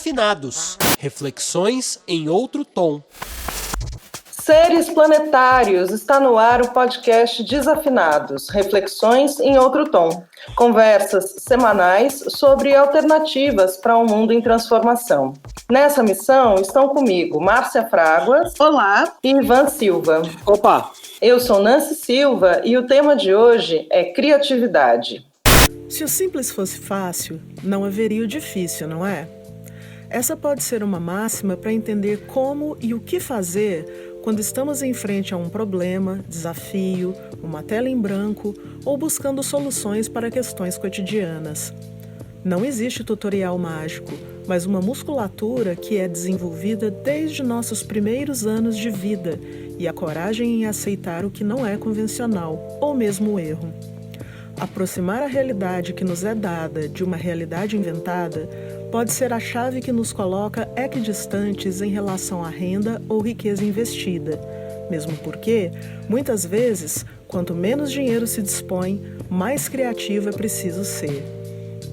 Desafinados. Reflexões em outro tom. Seres planetários, está no ar o podcast Desafinados, reflexões em outro tom. Conversas semanais sobre alternativas para um mundo em transformação. Nessa missão estão comigo Márcia Fraguas. Olá. E Ivan Silva. Opa! Eu sou Nancy Silva e o tema de hoje é criatividade. Se o simples fosse fácil, não haveria o difícil, não é? Essa pode ser uma máxima para entender como e o que fazer quando estamos em frente a um problema, desafio, uma tela em branco ou buscando soluções para questões cotidianas. Não existe tutorial mágico, mas uma musculatura que é desenvolvida desde nossos primeiros anos de vida e a coragem em aceitar o que não é convencional, ou mesmo o erro. Aproximar a realidade que nos é dada de uma realidade inventada pode ser a chave que nos coloca equidistantes em relação à renda ou riqueza investida, mesmo porque, muitas vezes, quanto menos dinheiro se dispõe, mais criativo é preciso ser.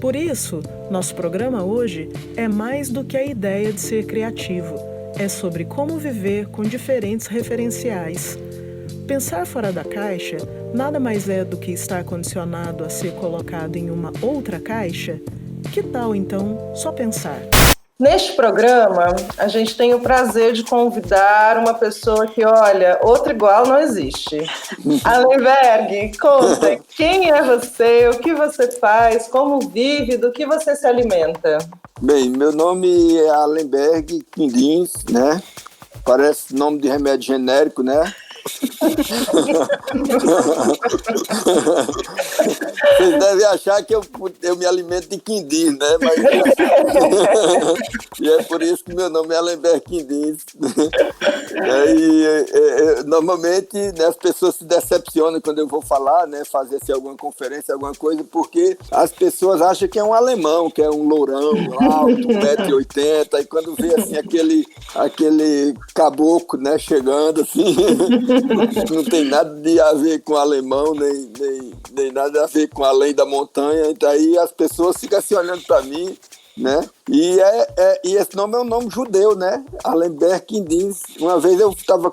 Por isso, nosso programa hoje é mais do que a ideia de ser criativo, é sobre como viver com diferentes referenciais. Pensar fora da caixa nada mais é do que estar condicionado a ser colocado em uma outra caixa? Que tal, então, só pensar? Neste programa, a gente tem o prazer de convidar uma pessoa que, olha, outra igual não existe. Allenberg, conta, quem é você, o que você faz, como vive, do que você se alimenta? Bem, meu nome é Allenberg Quindins, né? Parece nome de remédio genérico, né? Vocês devem achar que eu me alimento de quindins, né? Mas e é por isso que meu nome é Allenberg Quindins. Normalmente, né, as pessoas se decepcionam quando eu vou falar, né, fazer assim, alguma conferência, alguma coisa, porque as pessoas acham que é um alemão, que é um lourão alto, 1,80 m, e quando vê assim, aquele caboclo, né, chegando assim, não tem nada a ver com alemão, nem nada a ver com além da montanha. Então aí as pessoas ficam se olhando para mim, né? E esse nome é um nome judeu, né? Allenberg Quindins. Uma vez eu estava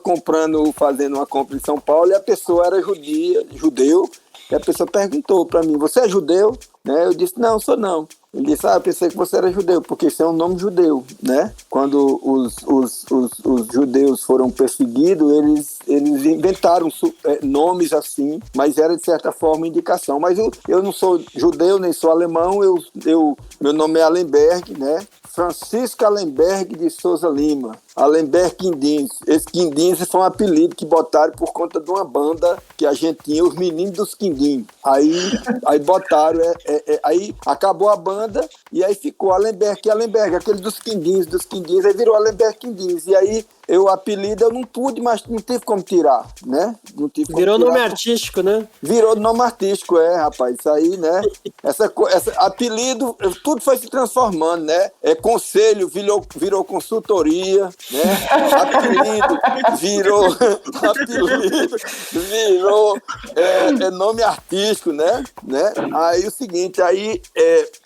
fazendo uma compra em São Paulo e a pessoa era judeu, e a pessoa perguntou para mim: "Você é judeu?" Né? Eu disse: "Não, sou não." Ele disse: "Eu pensei que você era judeu, porque isso é um nome judeu, né?" Quando os judeus foram perseguidos, eles inventaram nomes assim, mas era de certa forma indicação. Mas eu não sou judeu, nem sou alemão, meu nome é Allenberg, né? Francisco Allenberg de Souza Lima. Allenberg Quindins. Esse Quindins foi um apelido que botaram por conta de uma banda que a gente tinha, os Meninos dos Quindim. Aí botaram, aí acabou a banda e aí ficou Allenberg, aquele dos Quindins, aí virou Allenberg Quindins. E aí o apelido eu não pude, mas não tive como tirar, né? Virou nome artístico, né? Virou nome artístico, rapaz. Isso aí, né? Essa apelido, tudo foi se transformando, né? Conselho virou consultoria, né? Apelido virou nome artístico, né? Aí o seguinte,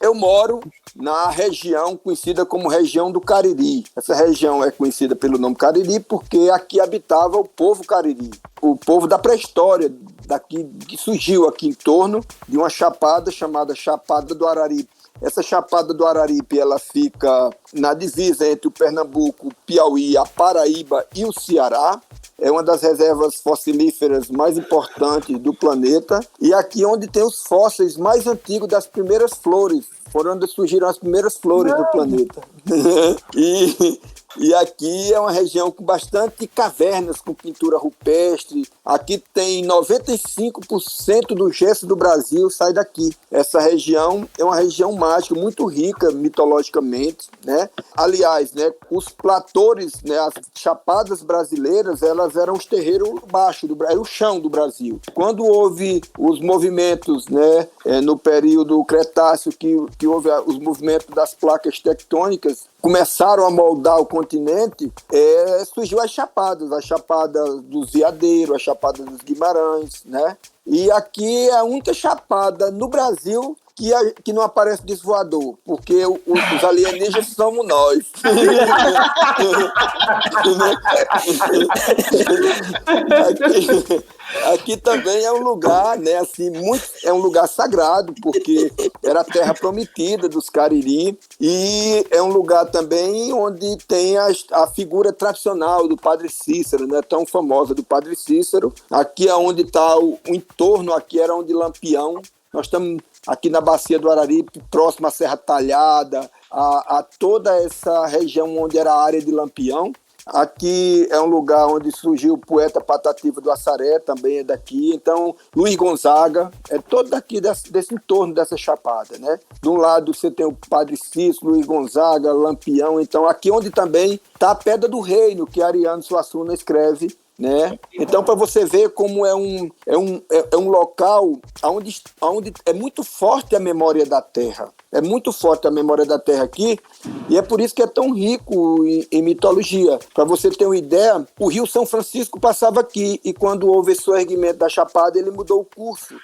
eu moro na região conhecida como região do Cariri. Essa região é conhecida pelo nome Cariri porque aqui habitava o povo Cariri, o povo da pré-história, daqui, que surgiu aqui em torno de uma chapada chamada Chapada do Araripe. Essa Chapada do Araripe, ela fica na divisa entre o Pernambuco, o Piauí, a Paraíba e o Ceará. É uma das reservas fossilíferas mais importantes do planeta. E aqui onde tem os fósseis mais antigos das primeiras flores. Foram onde surgiram as primeiras flores do planeta. E aqui é uma região com bastante cavernas, com pintura rupestre. Aqui tem 95% do gesso do Brasil sai daqui. Essa região é uma região mágica, muito rica mitologicamente, né? Aliás, né, os platores, né, as chapadas brasileiras, elas eram os terreiros baixos, era o chão do Brasil. Quando houve os movimentos, né, no período Cretáceo, que houve os movimentos das placas tectônicas, começaram a moldar o continente, surgiu as chapadas, a chapada dos Veadeiros, a chapada dos Guimarães, né? E aqui é a única chapada no Brasil que não aparece disco voador, porque os alienígenas somos nós. Aqui também é um lugar, né, assim, é um lugar sagrado, porque era a terra prometida dos Cariri, e é um lugar também onde tem a figura tradicional do Padre Cícero, né, tão famosa do Padre Cícero. Aqui é onde está o entorno, aqui era onde Lampião. Nós estamos aqui na Bacia do Araripe, próximo à Serra Talhada, a toda essa região onde era a área de Lampião. Aqui é um lugar onde surgiu o poeta Patativa do Assaré, também é daqui. Então, Luiz Gonzaga, é todo daqui, desse entorno dessa chapada, né? De um lado você tem o Padre Cícero, Luiz Gonzaga, Lampião. Então, aqui onde também está a Pedra do Reino, que Ariano Suassuna escreve, né? Então, para você ver como é um local onde é muito forte a memória da terra. É muito forte a memória da terra aqui, e é por isso que é tão rico em mitologia. Para você ter uma ideia, o Rio São Francisco passava aqui, e quando houve esse erguimento da Chapada, ele mudou o curso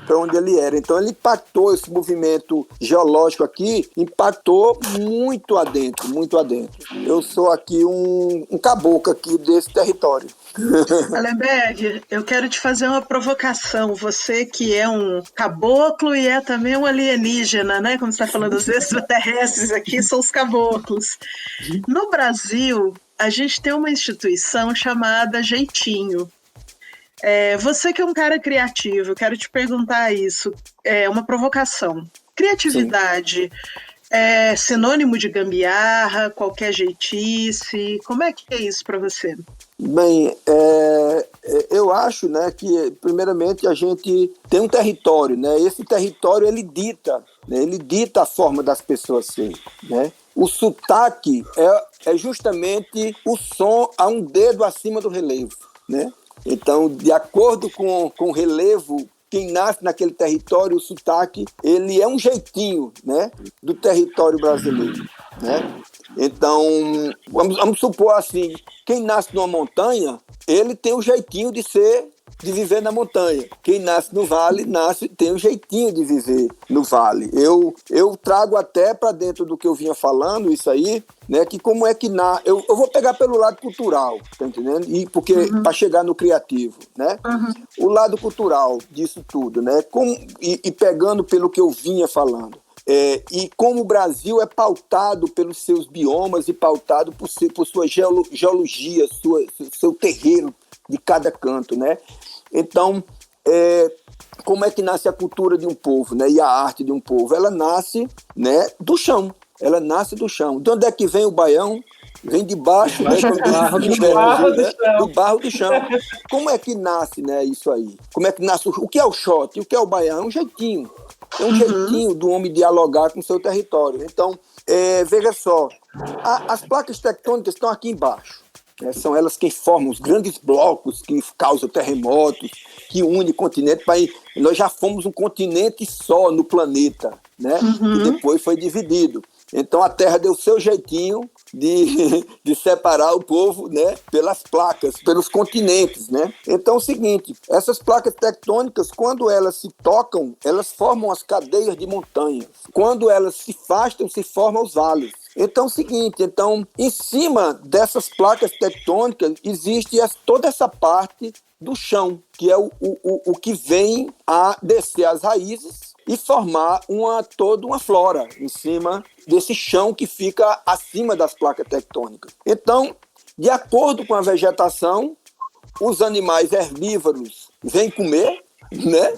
para onde ele era. Então ele impactou, esse movimento geológico aqui, impactou muito adentro, muito adentro. Eu sou aqui um caboclo aqui desse território. Alemberg, eu quero te fazer uma provocação. Você que é um caboclo e é também um alienígena, né? Como você está falando, os extraterrestres aqui são os caboclos. No Brasil, a gente tem uma instituição chamada Jeitinho. Você que é um cara criativo, eu quero te perguntar isso. É uma provocação. Criatividade é sinônimo de gambiarra, qualquer jeitice? Como é que é isso para você? Bem, eu acho, né, que primeiramente a gente tem um território, né? Esse território ele dita a forma das pessoas serem, né? O sotaque é justamente o som a um dedo acima do relevo, né? Então, de acordo com o relevo, quem nasce naquele território, o sotaque, ele é um jeitinho, né, do território brasileiro, né? Então, vamos supor assim, quem nasce numa montanha, ele tem o jeitinho de viver na montanha. Quem nasce no vale, tem o jeitinho de viver no vale. Eu trago até para dentro do que eu vinha falando, isso aí, né, que como é que eu vou pegar pelo lado cultural, tá entendendo? E porque para chegar no criativo, né? O lado cultural disso tudo, né? E pegando pelo que eu vinha falando. E como o Brasil é pautado pelos seus biomas e pautado por sua geologia, seu terreiro de cada canto, né? Então, como é que nasce a cultura de um povo, né? E a arte de um povo? Ela nasce, né, do chão. Ela nasce do chão. De onde é que vem o baião? Vem de baixo, né? Do barro do chão. Como é que nasce, né, isso aí? Como é que nasce? O que é o shot? O que é o baião? É um jeitinho. É um jeitinho do homem dialogar com o seu território. Então, veja só, as placas tectônicas estão aqui embaixo. Né? São elas que formam os grandes blocos que causam terremotos, que unem continentes. Nós já fomos um continente só no planeta, né? E depois foi dividido. Então a Terra deu o seu jeitinho de separar o povo, né, pelas placas, pelos continentes, né? Então é o seguinte, essas placas tectônicas, quando elas se tocam, elas formam as cadeias de montanhas. Quando elas se afastam, se formam os vales. Então é o seguinte, em cima dessas placas tectônicas existe toda essa parte do chão, que é o que vem a descer as raízes e formar toda uma flora em cima desse chão que fica acima das placas tectônicas. Então, de acordo com a vegetação, os animais herbívoros vêm comer, né?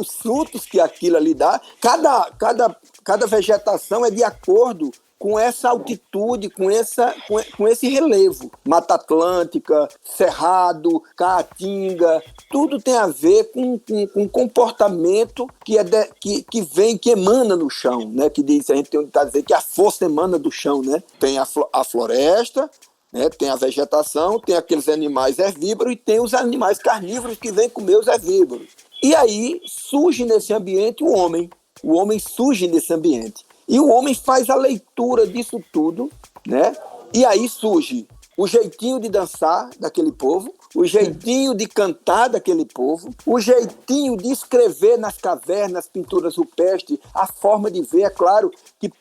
Os frutos que aquilo ali dá. Cada vegetação é de acordo com essa altitude, com esse relevo. Mata Atlântica, Cerrado, Caatinga, tudo tem a ver com comportamento que emana no chão, né? Que diz, a gente tem que dizer que a força emana do chão, né? Tem a floresta, né? Tem a vegetação, tem aqueles animais herbívoros e tem os animais carnívoros que vêm comer os herbívoros. E aí surge nesse ambiente o homem. O homem surge nesse ambiente. E o homem faz a leitura disso tudo, né? E aí surge o jeitinho de dançar daquele povo, o jeitinho de cantar daquele povo, o jeitinho de escrever nas cavernas, nas pinturas rupestres, a forma de ver. É claro que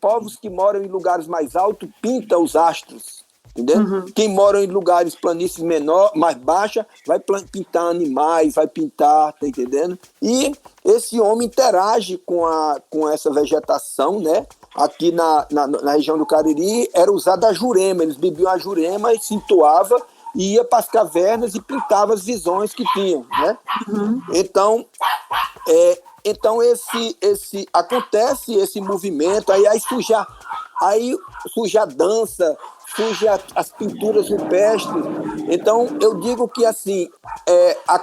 povos que moram em lugares mais altos pintam os astros, entendeu? Quem mora em lugares, planícies mais baixas, vai pintar animais, vai pintar, tá entendendo? E esse homem interage com essa vegetação, né? Aqui na região do Cariri era usada a jurema, eles bebiam a jurema e se entoava, e ia para as cavernas e pintava as visões que tinham, né? Então acontece esse movimento, aí surge a dança, surge as pinturas rupestres. Então eu digo que assim, a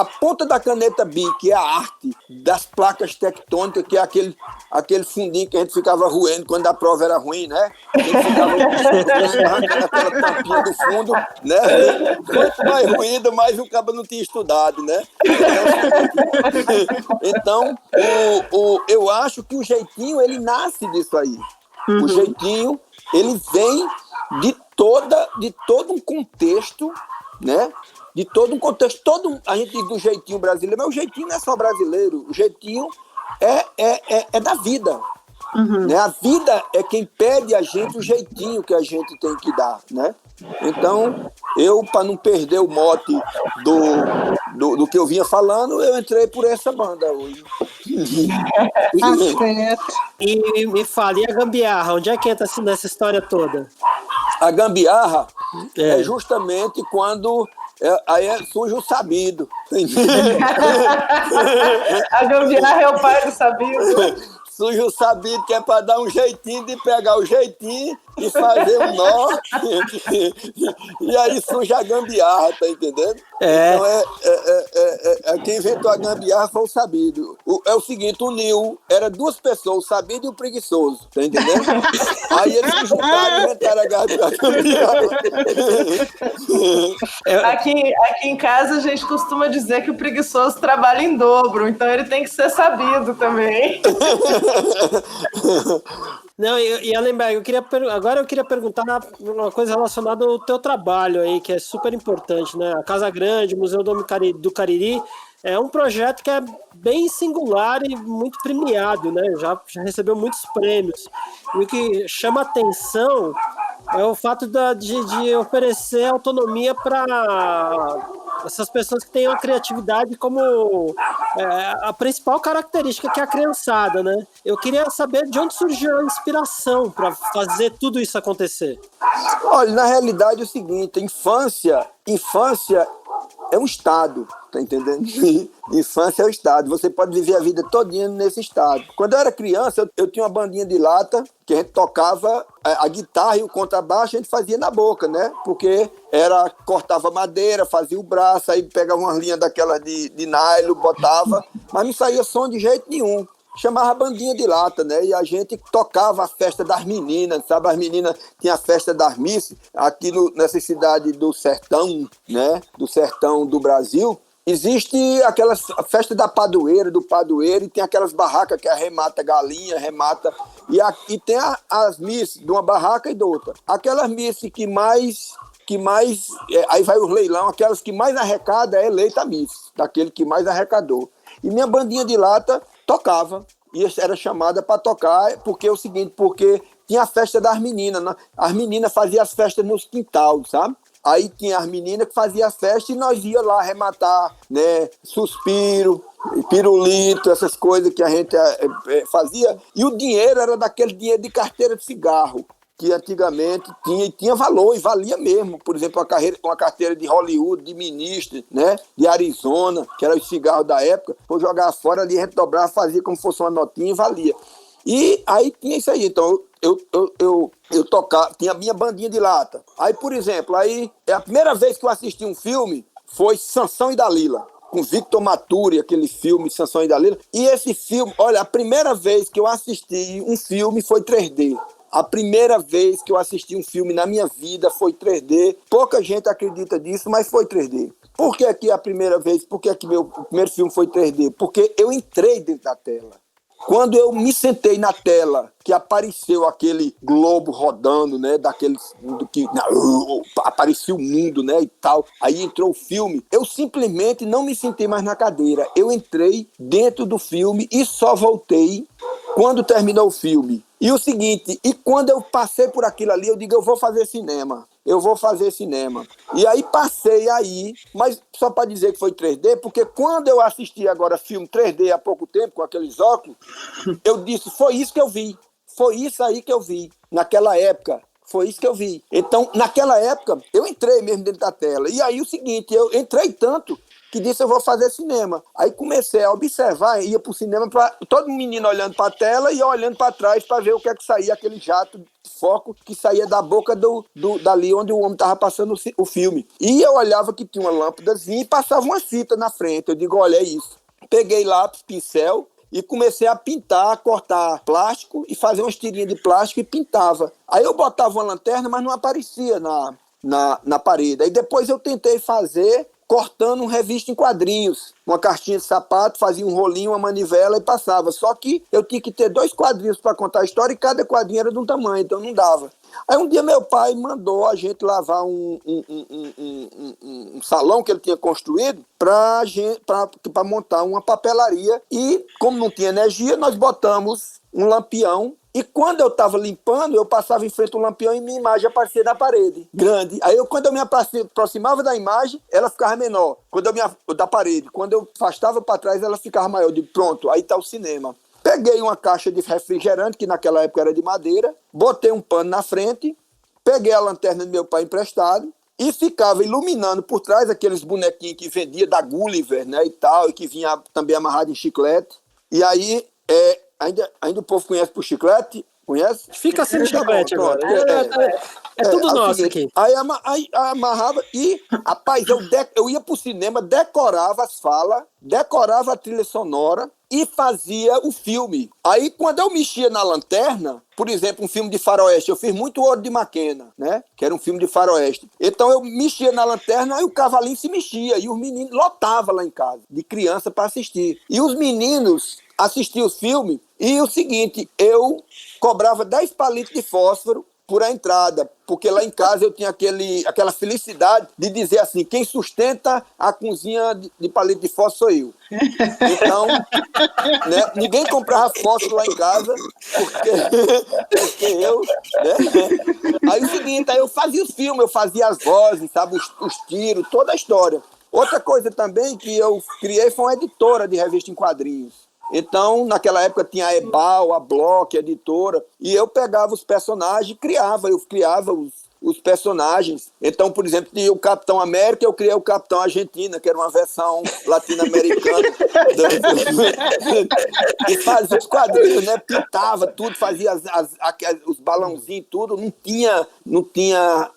ponta da caneta Bic é a arte das placas tectônicas, que é aquele fundinho que a gente ficava roendo quando a prova era ruim, né? A gente ficava arrancando aquela tampinha do fundo, né? Quanto mais ruído, mais o cabo não tinha estudado, né? Então eu acho que o jeitinho, ele nasce disso aí. O jeitinho, ele vem de todo um contexto, né? De todo um contexto, a gente diz do jeitinho brasileiro, mas o jeitinho não é só brasileiro, o jeitinho é da vida. Né? A vida é quem pede a gente o jeitinho que a gente tem que dar, né? Então, para não perder o mote do que eu vinha falando, eu entrei por essa banda hoje. Tá certo. E me fala, e a gambiarra? Onde é que entra nessa história toda? A gambiarra é justamente quando aí surge o sabido. A gambiarra é o pai do sabido. Surge o sabido, que é para dar um jeitinho de pegar o jeitinho e fazer um nó. E aí surge a gambiarra, tá entendendo? Então quem inventou a gambiarra foi o sabido. É o seguinte, uniu, era duas pessoas, o sabido e o preguiçoso, tá entendendo? Aí eles se juntaram e inventaram a gambiarra. Aqui em casa a gente costuma dizer que o preguiçoso trabalha em dobro, então ele tem que ser sabido também. Não, e Allenberg, agora eu queria perguntar uma coisa relacionada ao teu trabalho aí, que é super importante, né? A Casa Grande, o Museu do Cariri, é um projeto que é bem singular e muito premiado, né? Já recebeu muitos prêmios. E o que chama atenção é o fato de oferecer autonomia para essas pessoas que têm a criatividade como a principal característica, que é a criançada, né? Eu queria saber de onde surgiu a inspiração para fazer tudo isso acontecer. Olha, na realidade é o seguinte, infância é um estado, tá entendendo? Infância é o estado. Você pode viver a vida todinha nesse estado. Quando eu era criança, eu tinha uma bandinha de lata que a gente tocava a guitarra e o contrabaixo, a gente fazia na boca, né? Porque cortava madeira, fazia o braço, aí pegava umas linhas daquelas de nylon, botava, mas não saía som de jeito nenhum. Chamava bandinha de lata, né? E a gente tocava a festa das meninas, sabe? As meninas tinham a festa das missas aqui nessa cidade do sertão, né? Do sertão do Brasil. Existe a festa do padroeiro, e tem aquelas barracas que arremata galinha, e tem as missas de uma barraca e de outra. Aquelas missas que mais aí vai o leilão, aquelas que mais arrecada é eleita a missa, daquele que mais arrecadou. E minha bandinha de lata tocava, e era chamada para tocar, porque é o seguinte, porque tinha a festa das meninas, né? As meninas faziam as festas nos quintal, sabe? Aí tinha as meninas que faziam as festas e nós ia lá arrematar, né? Suspiro, pirulito, essas coisas que a gente fazia. E o dinheiro era daquele dinheiro de carteira de cigarro, que antigamente tinha valor e valia mesmo. Por exemplo, uma carteira de Hollywood, de ministro, né? De Arizona, que era os cigarros da época, por jogar fora ali, a gente dobrava, fazia como se fosse uma notinha e valia. E aí tinha isso aí. Então eu tocava, tinha a minha bandinha de lata. Aí, por exemplo, a primeira vez que eu assisti um filme foi Sansão e Dalila, com Victor Maturi, aquele filme Sansão e Dalila. E esse filme, olha, a primeira vez que eu assisti um filme foi 3D. A primeira vez que eu assisti um filme na minha vida foi 3D. Pouca gente acredita disso, mas foi 3D. Por que aqui a primeira vez? Por que aqui meu primeiro filme foi 3D? Porque eu entrei dentro da tela. Quando eu me sentei na tela, que apareceu aquele globo rodando, né, apareceu o mundo, né, e tal, aí entrou o filme, eu simplesmente não me sentei mais na cadeira, eu entrei dentro do filme e só voltei quando terminou o filme. E o seguinte, e quando eu passei por aquilo ali, eu digo, eu vou fazer cinema. E aí passei aí, mas só para dizer que foi 3D, porque quando eu assisti agora filme 3D há pouco tempo, com aqueles óculos, eu disse, foi isso que eu vi. Foi isso aí que eu vi. Naquela época, foi isso que eu vi. Então, naquela época, eu entrei mesmo dentro da tela. E aí o seguinte, eu entrei tanto que disse, eu vou fazer cinema. Aí comecei a observar, ia pro cinema, todo menino olhando para a tela e eu olhando para trás para ver o que é que saía, aquele jato de foco que saía da boca dali onde o homem estava passando o filme. E eu olhava que tinha uma lâmpadazinha e passava uma fita na frente. Eu digo, olha, é isso. Peguei lápis, pincel e comecei a pintar, cortar plástico e fazer umas tirinhas de plástico e pintava. Aí eu botava uma lanterna, mas não aparecia na parede. Aí depois eu tentei fazer cortando uma revista em quadrinhos, uma caixinha de sapato, fazia um rolinho, uma manivela e passava. Só que eu tinha que ter 2 quadrinhos para contar a história e cada quadrinho era de um tamanho, então não dava. Aí um dia meu pai mandou a gente lavar um salão que ele tinha construído para montar uma papelaria e, como não tinha energia, nós botamos um lampião. E quando eu estava limpando, eu passava em frente ao lampião e minha imagem aparecia na parede, grande. Aí quando eu me aproximava da imagem, ela ficava menor. Da parede. Quando eu afastava para trás, ela ficava maior. Eu digo, pronto, aí está o cinema. Peguei uma caixa de refrigerante, que naquela época era de madeira, botei um pano na frente, peguei a lanterna do meu pai emprestado e ficava iluminando por trás aqueles bonequinhos que vendia da Gulliver, né, e tal, e que vinha também amarrado em chiclete. E aí... Ainda o povo conhece por chiclete? Conhece? Fica sem chiclete agora. É tudo nosso aqui. Aí amarrava e, rapaz, eu ia pro cinema, decorava as falas, decorava a trilha sonora e fazia o filme. Aí, quando eu mexia na lanterna, por exemplo, um filme de faroeste, eu fiz muito Ouro de Maquena, né? Que era um filme de faroeste. Então, eu mexia na lanterna e o cavalinho se mexia. E os meninos lotavam lá em casa, de criança, para assistir. E os meninos assistiam o filme e o seguinte, eu cobrava 10 palitos de fósforo por a entrada, porque lá em casa eu tinha aquela felicidade de dizer assim, quem sustenta a cozinha de palito de fósforo sou eu. Então, né, ninguém comprava fósforo lá em casa, porque eu... Né? Aí o seguinte, aí eu fazia os filmes, eu fazia as vozes, sabe, os tiros, toda a história. Outra coisa também que eu criei foi uma editora de revista em quadrinhos. Então, naquela época tinha a Ebal, a Block, a editora, e eu pegava os personagens e criava os personagens. Então, por exemplo, tinha o Capitão América, eu criei o Capitão Argentina, que era uma versão latino-americana. E fazia os quadrinhos, né? Pintava tudo, fazia os balãozinhos, tudo. Não tinha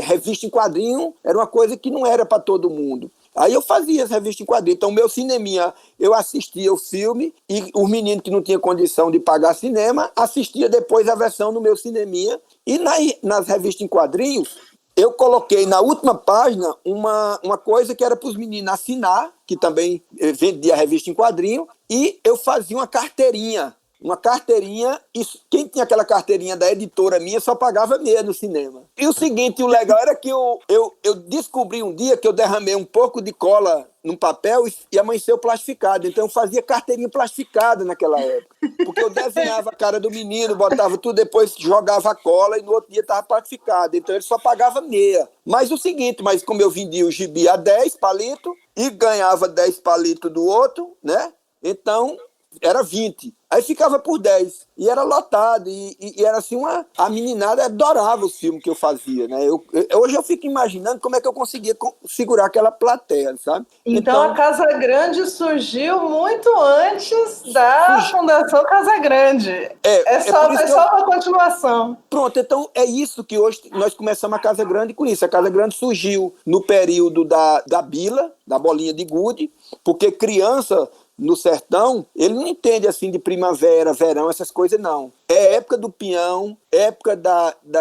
revista em quadrinho, era uma coisa que não era para todo mundo. Aí eu fazia as revistas em quadrinhos. Então, meu cineminha, eu assistia o filme e os meninos que não tinham condição de pagar cinema, assistia depois a versão no meu cineminha. E nas revistas em quadrinhos, eu coloquei na última página uma coisa que era para os meninos assinar, que também vendia a revista em quadrinho, e eu fazia uma carteirinha, e quem tinha aquela carteirinha da editora minha só pagava meia no cinema. E o seguinte, o legal era que eu descobri um dia que eu derramei um pouco de cola num papel e amanheceu plastificado. Então eu fazia carteirinha plastificada naquela época. Porque eu desenhava a cara do menino, botava tudo, depois jogava a cola e no outro dia estava plastificado. Então ele só pagava meia. Mas o seguinte, como eu vendia o gibi a 10 palitos e ganhava 10 palitos do outro, né? Então era 20. Aí ficava por 10. E era lotado. E era assim, a meninada adorava os filmes que eu fazia, né? Hoje eu fico imaginando como é que eu conseguia segurar aquela plateia, sabe? Então a Casa Grande surgiu muito antes da Fundação Casa Grande. Só uma continuação. Pronto, então é isso que hoje nós começamos a Casa Grande com isso. A Casa Grande surgiu no período da bila, da bolinha de gude, porque criança no sertão, ele não entende assim de primavera, verão, essas coisas não. É época do peão, época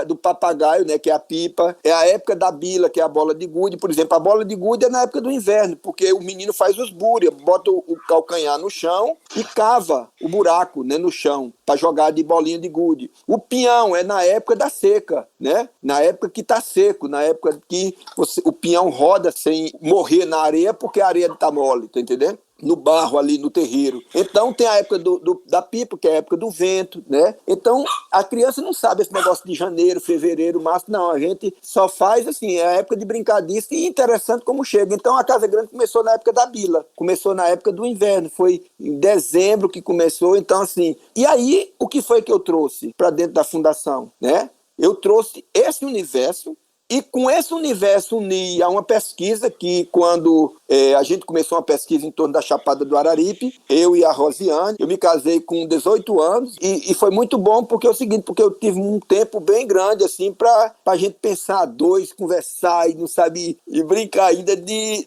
do papagaio, né, que é a pipa, é a época da bila, que é a bola de gude. Por exemplo, a bola de gude é na época do inverno, porque o menino faz os búrias, bota o calcanhar no chão e cava o buraco, né, no chão, para jogar de bolinha de gude. O peão é na época da seca, né? Na época que está seco, na época que o peão roda sem morrer na areia, porque a areia está mole, tá entendendo? No barro ali, no terreiro. Então tem a época da pipa, que é a época do vento, né? Então a criança não sabe esse negócio de janeiro, fevereiro, março, não. A gente só faz assim, é a época de brincadice e interessante como chega. Então a Casa Grande começou na época da bila, começou na época do inverno, foi em dezembro que começou, então assim. E aí, o que foi que eu trouxe para dentro da fundação, né? Eu trouxe esse universo. E com esse universo uni a uma pesquisa que quando a gente começou uma pesquisa em torno da Chapada do Araripe, eu e a Rosiane, eu me casei com 18 anos e foi muito bom porque é o seguinte, porque eu tive um tempo bem grande assim para a gente pensar a dois, conversar e não sabe, e brincar ainda de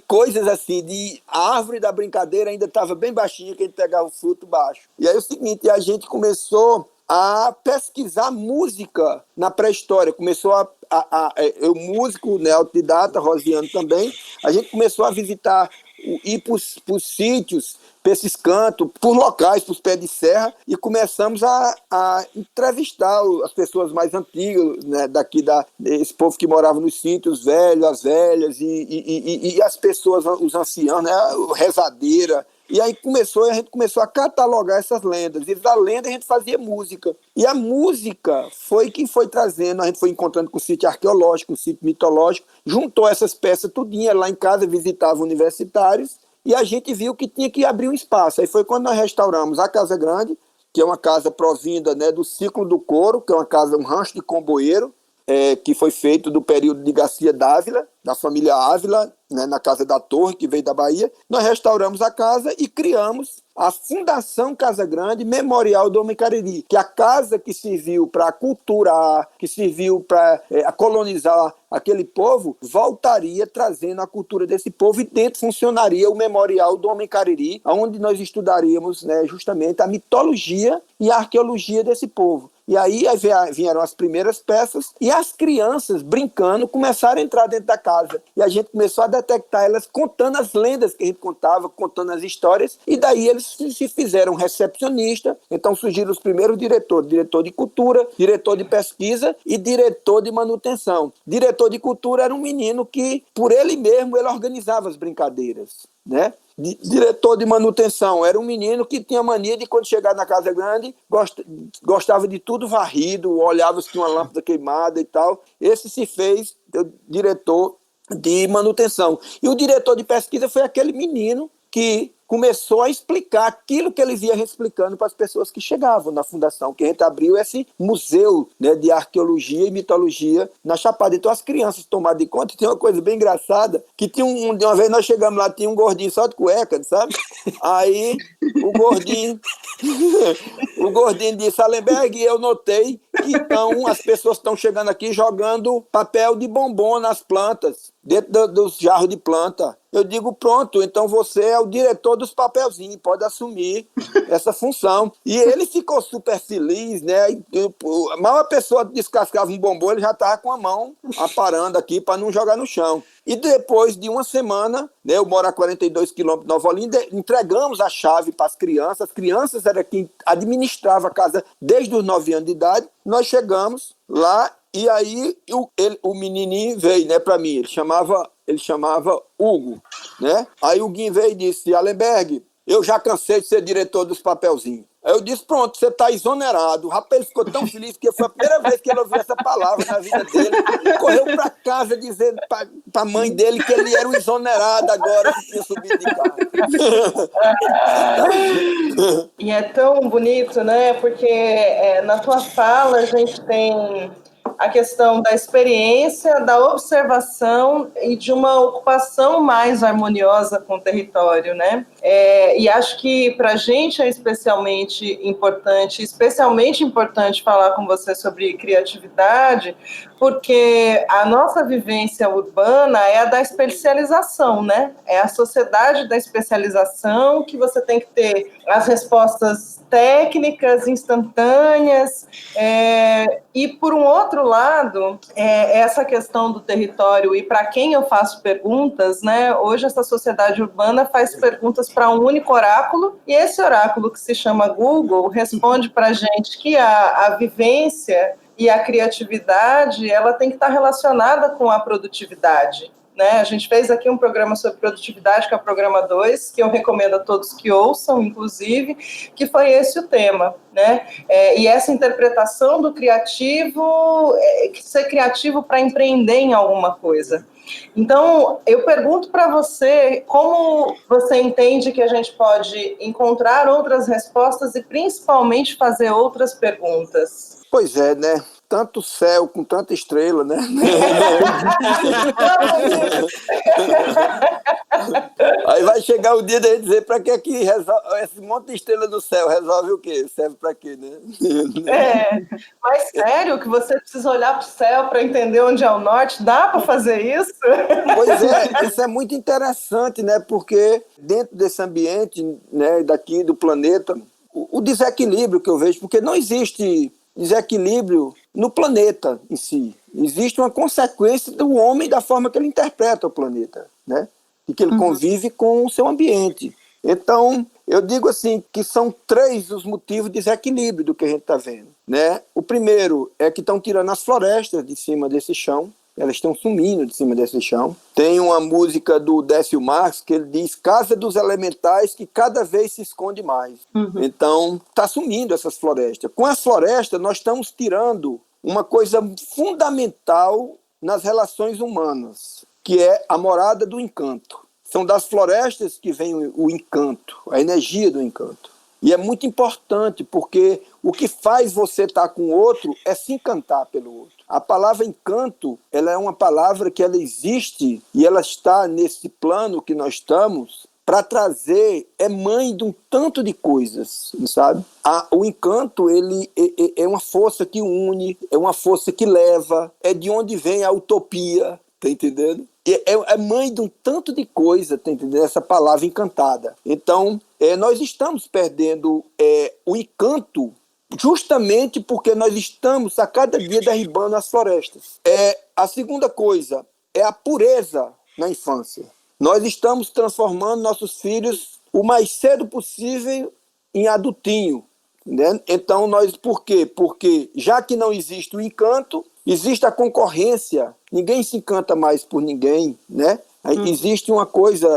coisas assim, de a árvore da brincadeira ainda estava bem baixinha, que a gente pegava o fruto baixo. E aí é o seguinte, a gente começou a pesquisar música na pré-história. Começou eu músico, né, autodidata, Rosiane também, a gente começou a visitar, ir para os sítios, para esses cantos, por locais, para os pés de serra, e começamos a entrevistar as pessoas mais antigas, né, daqui, esse povo que morava nos sítios, velhos, as velhas, e as pessoas, os anciãos, né, rezadeira. E aí a gente começou a catalogar essas lendas. E da lenda a gente fazia música. E a música foi quem foi trazendo, a gente foi encontrando com o sítio arqueológico, com o sítio mitológico, juntou essas peças tudinha, lá em casa visitava universitários, e a gente viu que tinha que abrir um espaço. Aí foi quando nós restauramos a Casa Grande, que é uma casa provinda, né, do ciclo do couro, que é um rancho de comboeiro, que foi feito do período de Garcia Dávila, da família Ávila, né, na Casa da Torre, que veio da Bahia. Nós restauramos a casa e criamos a Fundação Casa Grande Memorial do Homem Cariri, que é a casa que serviu para aculturar, que serviu para colonizar aquele povo, voltaria trazendo a cultura desse povo, e dentro funcionaria o Memorial do Homem Cariri, onde nós estudaríamos, né, justamente a mitologia e a arqueologia desse povo. E aí vieram as primeiras peças e as crianças, brincando, começaram a entrar dentro da casa. E a gente começou a detectar elas contando as lendas que a gente contava, contando as histórias, e daí eles se fizeram recepcionistas. Então surgiram os primeiros diretores, diretor de cultura, diretor de pesquisa e diretor de manutenção. Diretor de cultura era um menino que, por ele mesmo, ele organizava as brincadeiras, né? Diretor de manutenção era um menino que tinha mania de, quando chegar na Casa Grande, gostava de tudo varrido, olhava se tinha uma lâmpada queimada e tal. Esse se fez diretor de manutenção. E o diretor de pesquisa foi aquele menino que começou a explicar aquilo que ele via explicando para as pessoas que chegavam na fundação, que a gente abriu esse museu, né, de arqueologia e mitologia na Chapada. Então as crianças tomaram de conta. Tem uma coisa bem engraçada, que tinha uma vez nós chegamos lá, tinha um gordinho só de cueca, sabe? Aí o gordinho disse: Allenberg, eu notei que as pessoas estão chegando aqui jogando papel de bombom nas plantas, dentro dos jarros de planta. Eu digo: pronto, então você é o diretor dos papelzinhos, pode assumir essa função. E ele ficou super feliz, né? Mal a pessoa descascava um bombom, ele já estava com a mão aparando aqui para não jogar no chão. E depois de uma semana, né, eu moro a 42 quilômetros de Nova Olinda, entregamos a chave para as crianças. As crianças eram quem administrava a casa desde os 9 anos de idade. Nós chegamos lá e aí o menininho veio, né, para mim. Ele chamava Hugo, né? Aí o Guinho veio e disse: Allenberg, eu já cansei de ser diretor dos papelzinhos. Aí eu disse: pronto, você está exonerado. O rapaz ficou tão feliz que foi a primeira vez que ele ouviu essa palavra na vida dele. Correu para casa dizendo para a mãe dele que ele era um exonerado agora, que tinha subido de carro. E é tão bonito, né? Porque na tua fala a gente tem a questão da experiência, da observação e de uma ocupação mais harmoniosa com o território, né? E acho que para a gente é especialmente importante falar com você sobre criatividade, porque a nossa vivência urbana é a da especialização, né? É a sociedade da especialização, que você tem que ter as respostas técnicas, instantâneas, e por um outro lado, essa questão do território, e para quem eu faço perguntas, né? Hoje essa sociedade urbana faz perguntas para um único oráculo, e esse oráculo, que se chama Google, responde para a gente que a vivência e a criatividade, ela tem que estar relacionada com a produtividade, né? A gente fez aqui um programa sobre produtividade, que é o programa 2, que eu recomendo a todos que ouçam, inclusive, que foi esse o tema, né? E essa interpretação do criativo, ser criativo para empreender em alguma coisa. Então, eu pergunto para você, como você entende que a gente pode encontrar outras respostas e principalmente fazer outras perguntas? Pois é, né? Tanto céu com tanta estrela, né? Aí vai chegar o dia de dizer para que aqui esse monte de estrela no céu resolve o quê? Serve para quê, né? Mas sério que você precisa olhar para o céu para entender onde é o norte? Dá para fazer isso? Pois é, isso é muito interessante, né? Porque dentro desse ambiente, né, daqui do planeta, o desequilíbrio que eu vejo, porque não existe desequilíbrio no planeta em si. Existe uma consequência do homem, da forma que ele interpreta o planeta, né? E que ele convive com o seu ambiente. Então, eu digo assim, que são 3 os motivos de desequilíbrio do que a gente está vendo, né? O primeiro é que estão tirando as florestas de cima desse chão, elas estão sumindo de cima desse chão. Tem uma música do Décio Marques que ele diz: casa dos elementais que cada vez se esconde mais. Então, está sumindo essas florestas. Com as florestas, nós estamos tirando uma coisa fundamental nas relações humanas, que é a morada do encanto. São das florestas que vem o encanto, a energia do encanto. E é muito importante, porque o que faz você estar com o outro é se encantar pelo outro. A palavra encanto, ela é uma palavra que ela existe e ela está nesse plano que nós estamos para trazer, é mãe de um tanto de coisas, sabe? O encanto, ele é uma força que une, é uma força que leva, é de onde vem a utopia, tá entendendo? É mãe de um tanto de coisa, tá entendendo? Essa palavra encantada. Então, nós estamos perdendo o encanto justamente porque nós estamos a cada dia derribando as florestas. A segunda coisa é a pureza na infância. Nós estamos transformando nossos filhos o mais cedo possível em adultinho, né? Então, por quê? Porque já que não existe o encanto, existe a concorrência. Ninguém se encanta mais por ninguém, né? Existe uma coisa...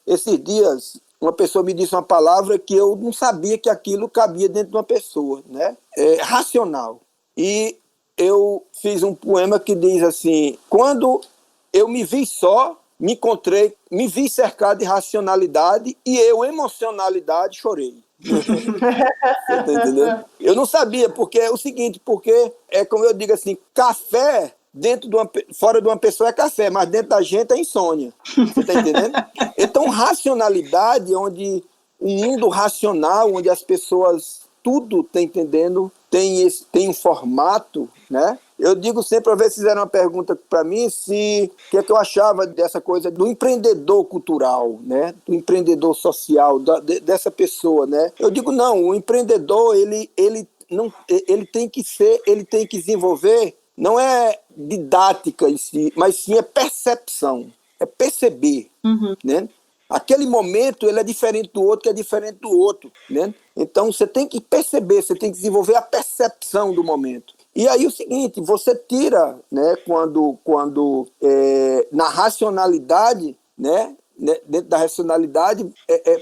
esses dias, uma pessoa me disse uma palavra que eu não sabia que aquilo cabia dentro de uma pessoa, né? Racional. E eu fiz um poema que diz assim: quando eu me vi só, me encontrei, me vi cercado de racionalidade e eu, emocionalidade, chorei. Você tá entendendo? Eu não sabia, porque é o seguinte, porque como eu digo assim, café fora de uma pessoa é café, mas dentro da gente é insônia. Você tá entendendo? Então, racionalidade, onde um mundo racional, onde as pessoas tudo, tá entendendo, tem um formato, né? Eu digo sempre, a ver se fizeram uma pergunta para mim, o que é que eu achava dessa coisa do empreendedor cultural, né? Do empreendedor social, dessa pessoa, né? Eu digo, não, o empreendedor, ele tem que desenvolver, não é didática em si, mas sim é percepção, é perceber, né? Aquele momento, ele é diferente do outro, que é diferente do outro, né? Então, você tem que perceber, você tem que desenvolver a percepção do momento. E aí o seguinte, você tira, né, quando na racionalidade, né, dentro da racionalidade,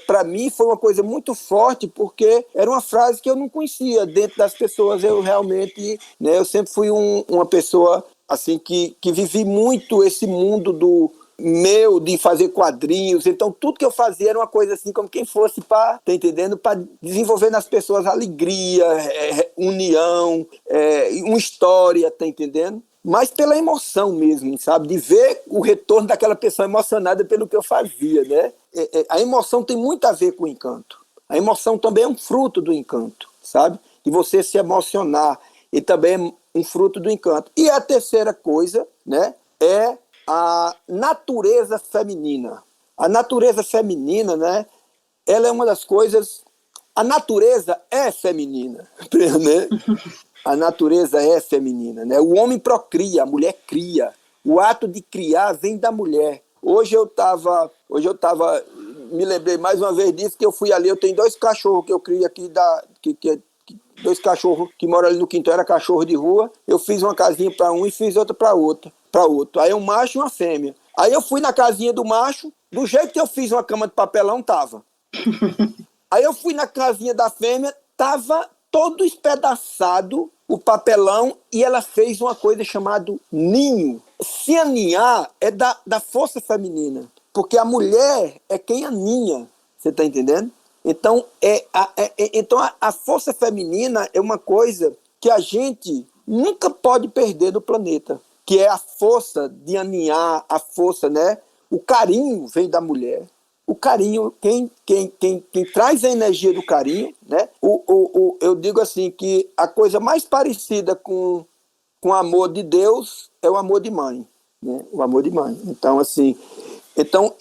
para mim foi uma coisa muito forte, porque era uma frase que eu não conhecia dentro das pessoas. Eu realmente, né, eu sempre fui uma pessoa assim que vivi muito esse mundo meu de fazer quadrinhos. Então, tudo que eu fazia era uma coisa assim, como quem fosse para, tá entendendo? Para desenvolver nas pessoas alegria, união, uma história, tá entendendo? Mas pela emoção mesmo, sabe? De ver o retorno daquela pessoa emocionada pelo que eu fazia, né? A emoção tem muito a ver com o encanto. A emoção também é um fruto do encanto, sabe? De você se emocionar. E também é um fruto do encanto. E a terceira coisa, né? É a natureza feminina. A natureza feminina, né? Ela é uma das coisas... A natureza é feminina, né? A natureza é feminina, né? O homem procria, a mulher cria. O ato de criar vem da mulher. Hoje eu estava, me lembrei mais uma vez disso, que eu fui ali, eu tenho 2 cachorros que eu crio aqui, 2 cachorros que moram ali no quintal, era cachorro de rua. Eu fiz uma casinha para um e fiz outra para outro. Aí um macho e uma fêmea. Aí eu fui na casinha do macho, do jeito que eu fiz uma cama de papelão, tava. Aí eu fui na casinha da fêmea, tava todo espedaçado o papelão, e ela fez uma coisa chamada ninho. Se aninhar é da força feminina, porque a mulher é quem aninha, você está entendendo? Então, a força feminina é uma coisa que a gente nunca pode perder do planeta, que é a força de aninhar, a força, né? O carinho vem da mulher. O carinho, quem traz a energia do carinho, né? Eu digo assim, que a coisa mais parecida com o amor de Deus é o amor de mãe, né? O amor de mãe. Então, assim,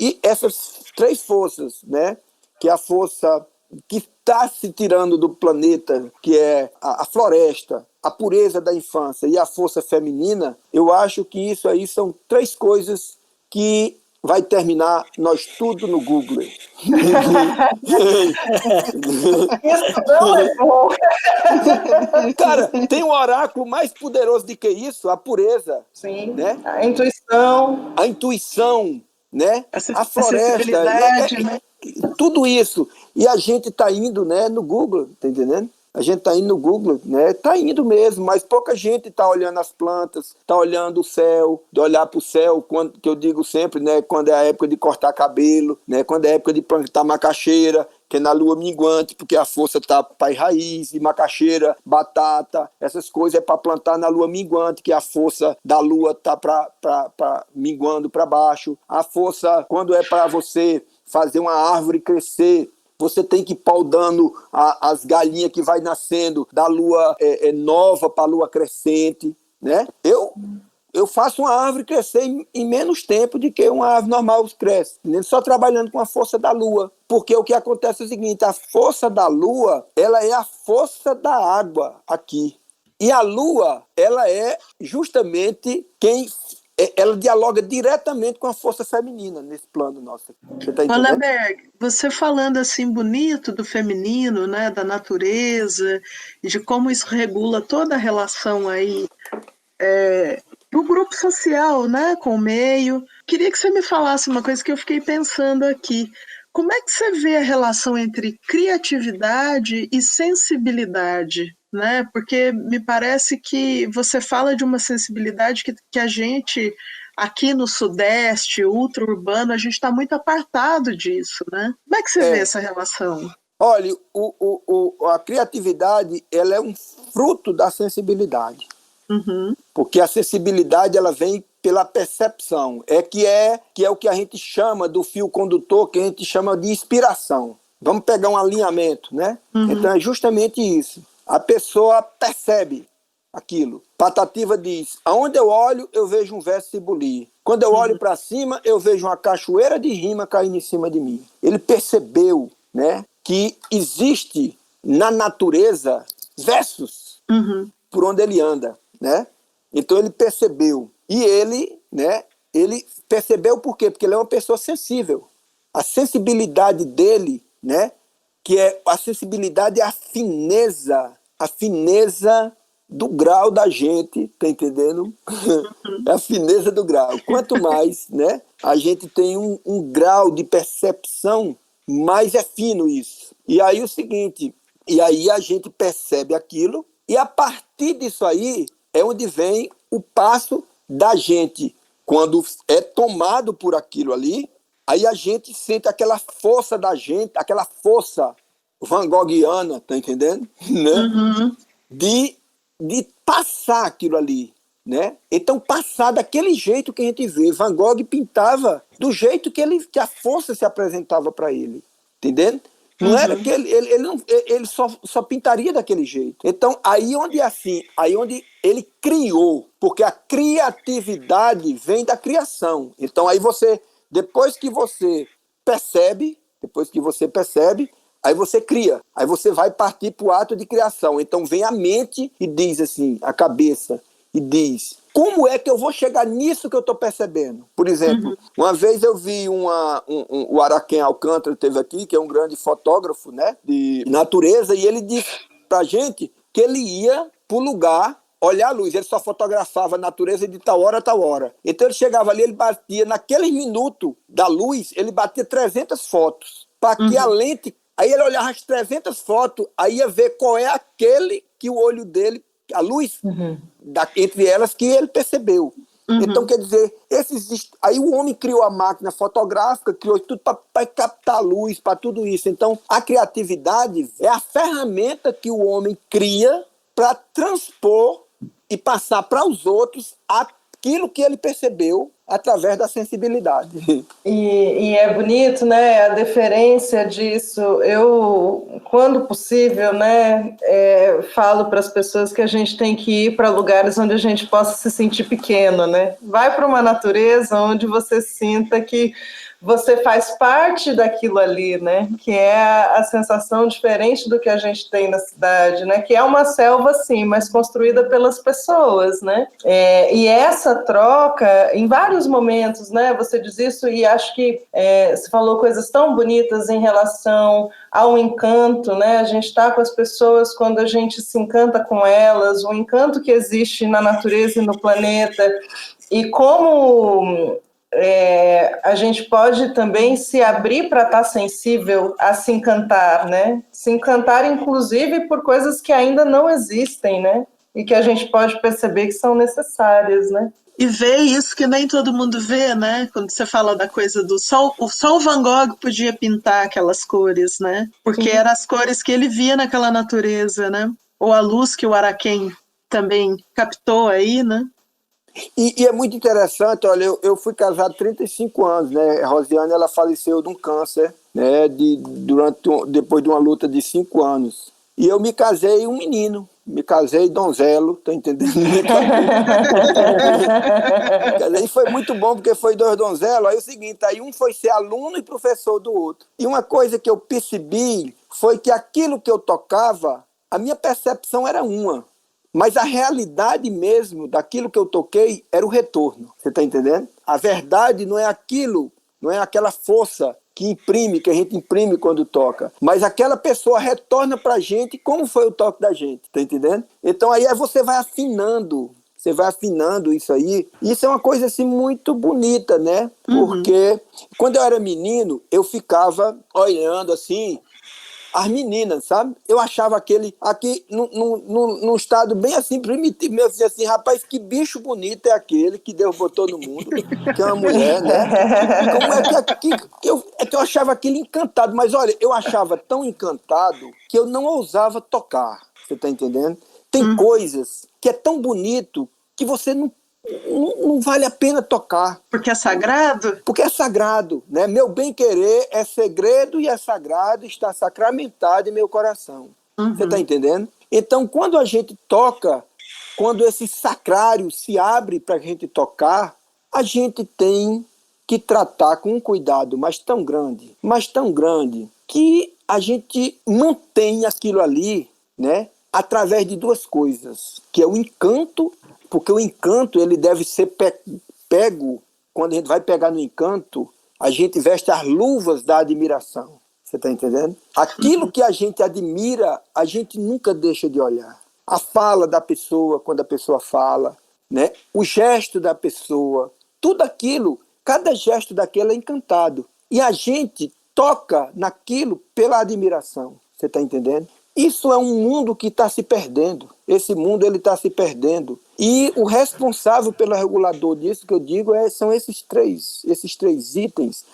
e essas 3 forças, né? Que é a força que está se tirando do planeta, que é a floresta, a pureza da infância e a força feminina, eu acho que isso aí são 3 coisas que vai terminar nós tudo no Google. Isso não é bom. Cara, tem um oráculo mais poderoso do que isso? A pureza. Sim, né? A intuição. A intuição, né? A floresta, né? Tudo isso. E a gente está indo, né, no Google, tá entendendo? A gente está indo no Google, né? Está indo mesmo, mas pouca gente está olhando as plantas, está olhando o céu, de olhar para o céu, quando, que eu digo sempre, né? Quando é a época de cortar cabelo, né? Quando é a época de plantar macaxeira, que é na lua minguante, porque a força está para raiz, e macaxeira, batata, essas coisas é para plantar na lua minguante, que a força da lua está minguando para baixo. A força, quando é para você fazer uma árvore crescer, você tem que ir podando as galinhas que vai nascendo da lua nova para a lua crescente, né? Eu faço uma árvore crescer em menos tempo do que uma árvore normal cresce, só trabalhando com a força da lua. Porque o que acontece é o seguinte, a força da lua, ela é a força da água aqui. E a lua, ela é justamente ela dialoga diretamente com a força feminina nesse plano nosso. Você tá entendendo? Hollenberg, você falando assim bonito do feminino, né, da natureza, e de como isso regula toda a relação aí do grupo social, né, com o meio. Queria que você me falasse uma coisa que eu fiquei pensando aqui. Como é que você vê a relação entre criatividade e sensibilidade? Né? Porque me parece que você fala de uma sensibilidade que a gente, aqui no Sudeste, ultra-urbano, a gente está muito apartado disso. Né? Como é que você vê essa relação? Olha, a criatividade, ela é um fruto da sensibilidade. Uhum. Porque a sensibilidade, ela vem pela percepção. Que é o que a gente chama do fio condutor, que a gente chama de inspiração. Vamos pegar um alinhamento, né? Uhum. Então é justamente isso. A pessoa percebe aquilo. Patativa diz, aonde eu olho, eu vejo um verso se bulir. Quando eu olho para cima, eu vejo uma cachoeira de rima caindo em cima de mim. Ele percebeu, né, que existe na natureza versos por onde ele anda, né? Então ele percebeu. E ele, né, ele percebeu por quê? Porque ele é uma pessoa sensível. A sensibilidade dele, né, que é a sensibilidade, a fineza do grau da gente, tá entendendo? É a fineza do grau. Quanto mais, né, a gente tem um grau de percepção, mais é fino isso. E aí o seguinte, e aí a gente percebe aquilo, e a partir disso aí é onde vem o passo da gente quando é tomado por aquilo ali, aí a gente sente aquela força da gente, aquela força van Goghiana, tá entendendo? Né? Uhum. De passar aquilo ali, né? Então, passar daquele jeito que a gente vê. Van Gogh pintava do jeito que a força se apresentava para ele, entendendo? Não era que ele só pintaria daquele jeito. Então, aí onde ele criou, porque a criatividade vem da criação. Então, aí depois que você percebe, aí você cria, aí você vai partir para o ato de criação. Então vem a mente e diz assim, a cabeça, e diz, como é que eu vou chegar nisso que eu estou percebendo? Por exemplo, uma vez eu vi o Araquém Alcântara, esteve aqui, que é um grande fotógrafo, né, de natureza, e ele disse para a gente que ele ia para o lugar olhar a luz, ele só fotografava a natureza de tal hora a tal hora. Então ele chegava ali, ele batia, naquele minuto da luz, ele batia 300 fotos, para que a lente. Aí ele olhava as 300 fotos, aí ia ver qual é aquele que o olho dele, a luz, entre elas, que ele percebeu. Então, quer dizer, aí o homem criou a máquina fotográfica, criou tudo para captar a luz, para tudo isso. Então, a criatividade é a ferramenta que o homem cria para transpor e passar para os outros aquilo que ele percebeu através da sensibilidade. E é bonito, né, a deferência disso. Eu, quando possível, né, falo para as pessoas que a gente tem que ir para lugares onde a gente possa se sentir pequeno, né? Vai para uma natureza onde você sinta que você faz parte daquilo ali, né? Que é a sensação diferente do que a gente tem na cidade, né? Que é uma selva, sim, mas construída pelas pessoas, né? E essa troca, em vários momentos, né? Você diz isso e acho que você falou coisas tão bonitas em relação ao encanto, né? A gente está com as pessoas quando a gente se encanta com elas, o encanto que existe na natureza e no planeta, e como a gente pode também se abrir para estar sensível a se encantar, né? Se encantar, inclusive, por coisas que ainda não existem, né? E que a gente pode perceber que são necessárias, né? E ver isso que nem todo mundo vê, né? Quando você fala da coisa do sol, só o Van Gogh podia pintar aquelas cores, né? Porque eram as cores que ele via naquela natureza, né? Ou a luz que o Araquém também captou aí, né? E é muito interessante, olha, eu fui casado 35 anos, né? A Rosiane, ela faleceu de um câncer, né? Depois de uma luta de 5 anos. E eu me casei um menino, me casei donzelo, tá entendendo? E foi muito bom, porque foi 2 donzelos. Aí é o seguinte, aí um foi ser aluno e professor do outro. E uma coisa que eu percebi foi que aquilo que eu tocava, a minha percepção era uma. Mas a realidade mesmo daquilo que eu toquei era o retorno. Você está entendendo? A verdade não é aquilo, não é aquela força que a gente imprime quando toca. Mas aquela pessoa retorna para a gente como foi o toque da gente. Está entendendo? Então aí você vai afinando. Você vai afinando isso aí. Isso é uma coisa assim muito bonita, né? Porque quando eu era menino, eu ficava olhando assim as meninas, sabe? Eu achava aqui, num estado bem assim, primitivo, eu dizia assim, rapaz, que bicho bonito é aquele que Deus botou no mundo, que é uma mulher, né? Como é que eu achava aquilo encantado, mas olha, eu achava tão encantado que eu não ousava tocar, você tá entendendo? Tem coisas que é tão bonito que você não vale a pena tocar. Porque é sagrado? Porque é sagrado, né? Meu bem-querer é segredo e é sagrado, está sacramentado em meu coração. Você está entendendo? Então, quando a gente toca, quando esse sacrário se abre para a gente tocar, a gente tem que tratar com um cuidado mas tão grande, que a gente mantém aquilo ali, né? Através de 2 coisas, que é o encanto. Porque o encanto ele deve ser pego, quando a gente vai pegar no encanto, a gente veste as luvas da admiração. Você está entendendo? Aquilo que a gente admira, a gente nunca deixa de olhar. A fala da pessoa, quando a pessoa fala, né? O gesto da pessoa, tudo aquilo, cada gesto daquele é encantado. E a gente toca naquilo pela admiração. Você está entendendo? Isso é um mundo que está se perdendo. esse mundo ele está se perdendo. E o responsável pelo regulador disso, que eu digo, são esses três itens.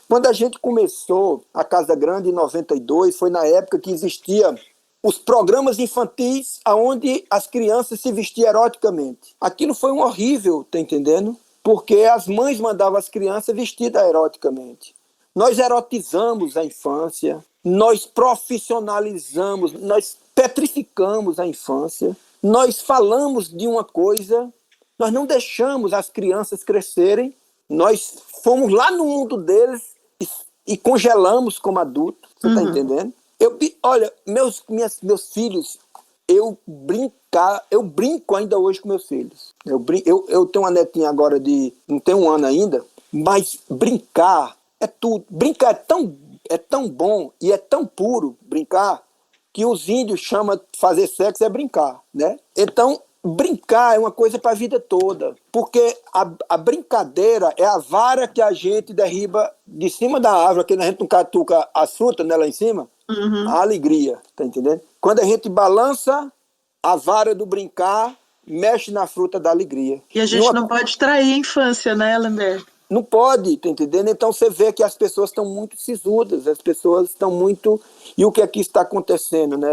Quando a gente começou a Casa Grande em 92, foi na época que existia os programas infantis onde as crianças se vestiam eroticamente. Aquilo foi um horrível, tá entendendo? Porque as mães mandavam as crianças vestidas eroticamente. Nós erotizamos a infância, nós profissionalizamos, nós petrificamos a infância, nós falamos de uma coisa, nós não deixamos as crianças crescerem, nós fomos lá no mundo deles e congelamos como adultos, você está entendendo? Olha, meus filhos, eu brinco ainda hoje com meus filhos. Eu tenho uma netinha agora não tem 1 ano ainda, mas brincar é tudo. Brincar é tão bom e é tão puro brincar que os índios chamam de fazer sexo é brincar, né? Então, brincar é uma coisa para a vida toda, porque a brincadeira é a vara que a gente derriba de cima da árvore, que a gente não catuca as frutas, né, lá em cima, a alegria, tá entendendo? Quando a gente balança a vara do brincar, mexe na fruta da alegria. E a gente não pode trair a infância, né, Lemberg? Não pode, tá entendendo? Então você vê que as pessoas estão muito sisudas, as pessoas estão muito... E o que aqui está acontecendo, né?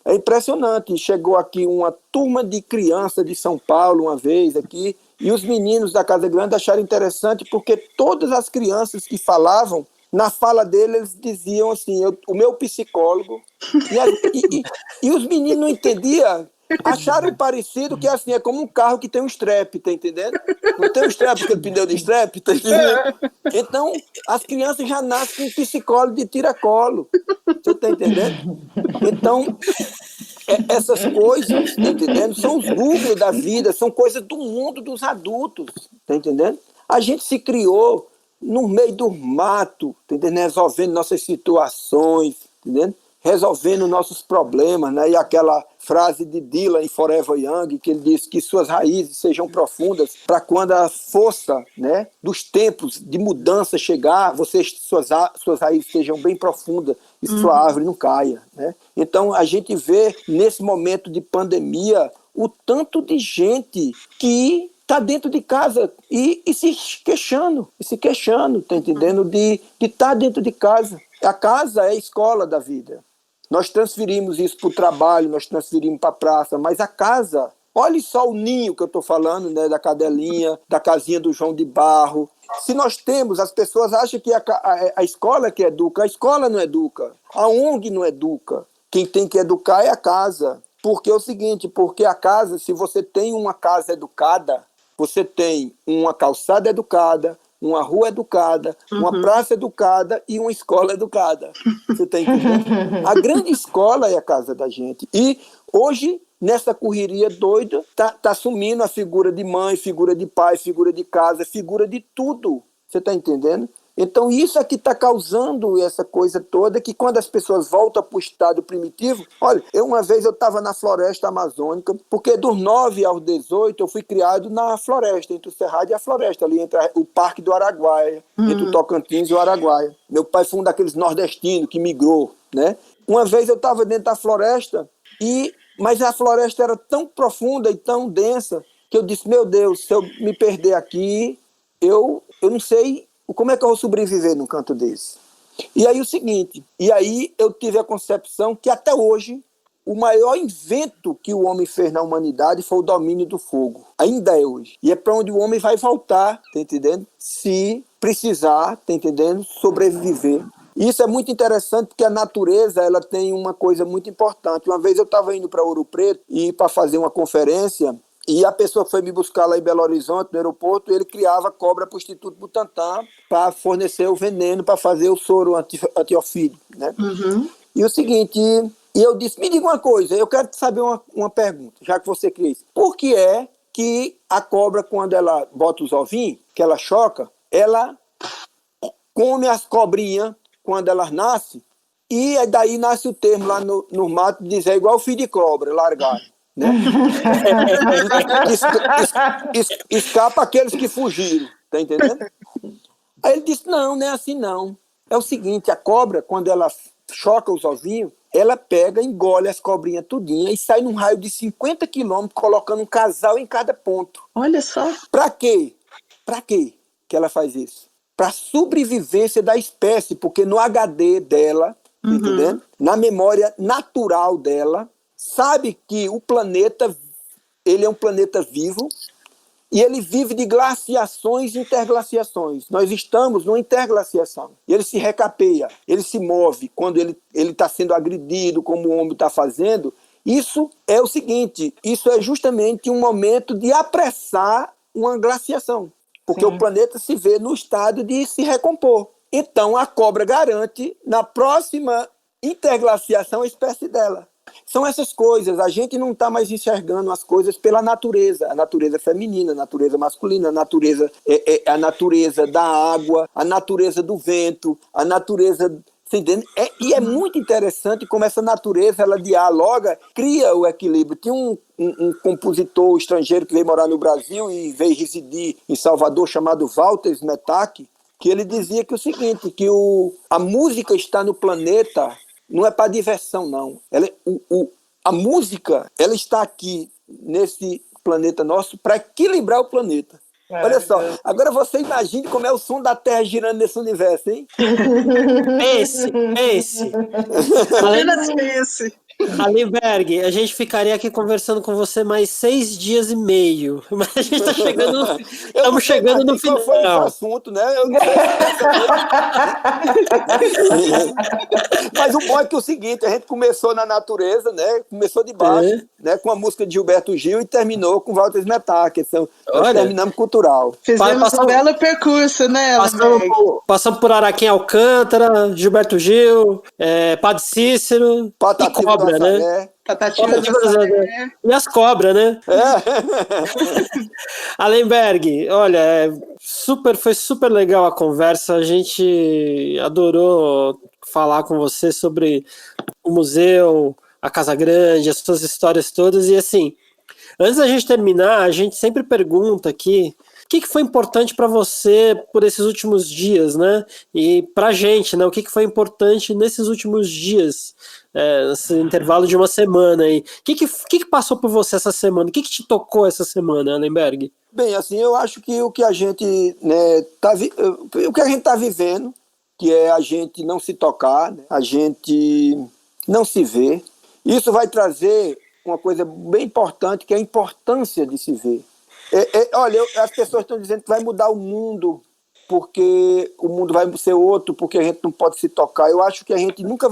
É impressionante. Chegou aqui uma turma de crianças de São Paulo uma vez aqui, e os meninos da Casa Grande acharam interessante porque todas as crianças que falavam, na fala deles, eles diziam assim, o meu psicólogo, e os meninos não entendiam, acharam parecido que assim, é como um carro que tem um strap, tá entendendo? Não tem um strap, aquele pneu de strap, tá entendendo? Então, as crianças já nascem com psicólogo de tiracolo, você tá entendendo? Então, essas coisas, tá entendendo? São os Google da vida, são coisas do mundo dos adultos, tá entendendo? A gente se criou no meio do mato, tá entendendo? Resolvendo nossas situações, tá entendendo? Resolvendo nossos problemas, né? E aquela frase de Dylan em Forever Young, que ele diz que suas raízes sejam profundas para quando a força, né, dos tempos de mudança chegar, suas raízes sejam bem profundas e sua árvore não caia, né? Então a gente vê nesse momento de pandemia o tanto de gente que está dentro de casa e se queixando, tá entendendo? De estar dentro de casa. A casa é a escola da vida. Nós transferimos isso para o trabalho, nós transferimos para a praça, mas a casa, olhe só o ninho que eu estou falando, né, da cadelinha, da casinha do João de Barro. Se nós temos, as pessoas acham que a escola é que educa, a escola não educa, a ONG não educa. Quem tem que educar é a casa. Porque é o seguinte, porque a casa, se você tem uma casa educada, você tem uma calçada educada, uma rua educada, uma praça educada e uma escola educada. Você está entendendo? A grande escola é a casa da gente. E hoje, nessa correria doida, tá assumindo a figura de mãe, figura de pai, figura de casa, figura de tudo. Você está entendendo? Então isso é que está causando essa coisa toda, que quando as pessoas voltam para o estado primitivo... Olha, uma vez eu estava na floresta amazônica, porque dos 9 aos 18 eu fui criado na floresta, entre o Cerrado e a floresta, ali entre o Parque do Araguaia, entre o Tocantins e o Araguaia. Meu pai foi um daqueles nordestinos que migrou, né? Uma vez eu estava dentro da floresta, mas a floresta era tão profunda e tão densa, que eu disse, meu Deus, se eu me perder aqui, eu não sei... Como é que eu vou sobreviver num canto desse? E aí eu tive a concepção que até hoje o maior invento que o homem fez na humanidade foi o domínio do fogo. Ainda é hoje. E é para onde o homem vai voltar, tá entendendo? Se precisar, tá entendendo? Sobreviver. E isso é muito interessante porque a natureza ela tem uma coisa muito importante. Uma vez eu estava indo para Ouro Preto e para fazer uma conferência. E a pessoa que foi me buscar lá em Belo Horizonte, no aeroporto, ele criava cobra para o Instituto Butantan para fornecer o veneno, para fazer o soro antiofídico, né? E o seguinte, e eu disse, me diga uma coisa, eu quero saber uma pergunta, já que você cria isso. Por que é que a cobra, quando ela bota os ovinhos, que ela choca, ela come as cobrinhas quando elas nascem, e daí nasce o termo lá no mato, diz, é igual filho de cobra, largado. Né? Escapa aqueles que fugiram, tá entendendo? Aí ele disse, não é assim não. É o seguinte, a cobra, quando ela choca os ovinhos, ela pega, engole as cobrinhas tudinha e sai num raio de 50 quilômetros, colocando um casal em cada ponto. Olha só. Para quê? Para quê que ela faz isso? Para sobrevivência da espécie, porque no HD dela, entendendo? Na memória natural dela, sabe que o planeta, ele é um planeta vivo, e ele vive de glaciações e interglaciações. Nós estamos numa interglaciação. E ele se recapeia, ele se move quando ele está sendo agredido, como o homem está fazendo. Isso é o seguinte, isso é justamente um momento de apressar uma glaciação. Porque o planeta se vê no estado de se recompor. Então a cobra garante, na próxima interglaciação, a espécie dela. São essas coisas, a gente não está mais enxergando as coisas pela natureza, a natureza feminina, a natureza masculina, a natureza da água, a natureza do vento, a natureza... Você entende? E é muito interessante como essa natureza, ela dialoga, cria o equilíbrio. Tinha um compositor estrangeiro que veio morar no Brasil e veio residir em Salvador, chamado Walter Smetak, que ele dizia que o seguinte, que a música está no planeta... Não é para diversão, não. A música, ela está aqui, nesse planeta nosso, para equilibrar o planeta. Olha só, agora você imagine como é o som da Terra girando nesse universo, hein? Pense. Apenas pense. Alenberg, a gente ficaria aqui conversando com você mais 6 dias e meio, mas a gente está chegando estamos chegando no final. Foi esse assunto, né? Eu não sei mas o bom é que é o seguinte, a gente começou na natureza, né? Começou de baixo, né? Com a música de Gilberto Gil e terminou com Walter Smetak. Então, nós terminamos cultural. Fizemos um belo percurso, né? Passamos por Araquém Alcântara, Gilberto Gil, Padre Cícero e Cobra, né? E as cobras, né? Alenberg, olha, foi super legal a conversa. A gente adorou falar com você sobre o museu, a Casa Grande, as suas histórias todas. E assim, antes da gente terminar, a gente sempre pergunta aqui o que foi importante para você por esses últimos dias, né? E para a gente, né? O que foi importante nesses últimos dias, nesse intervalo de uma semana aí? O que passou por você essa semana? O que te tocou essa semana, Alenberg? Bem, assim, eu acho que o que a gente está vivendo, que é a gente não se tocar, né? A gente não se ver, isso vai trazer uma coisa bem importante, que é a importância de se ver. Olha, as pessoas estão dizendo que vai mudar o mundo, porque o mundo vai ser outro, porque a gente não pode se tocar. Eu acho que a gente nunca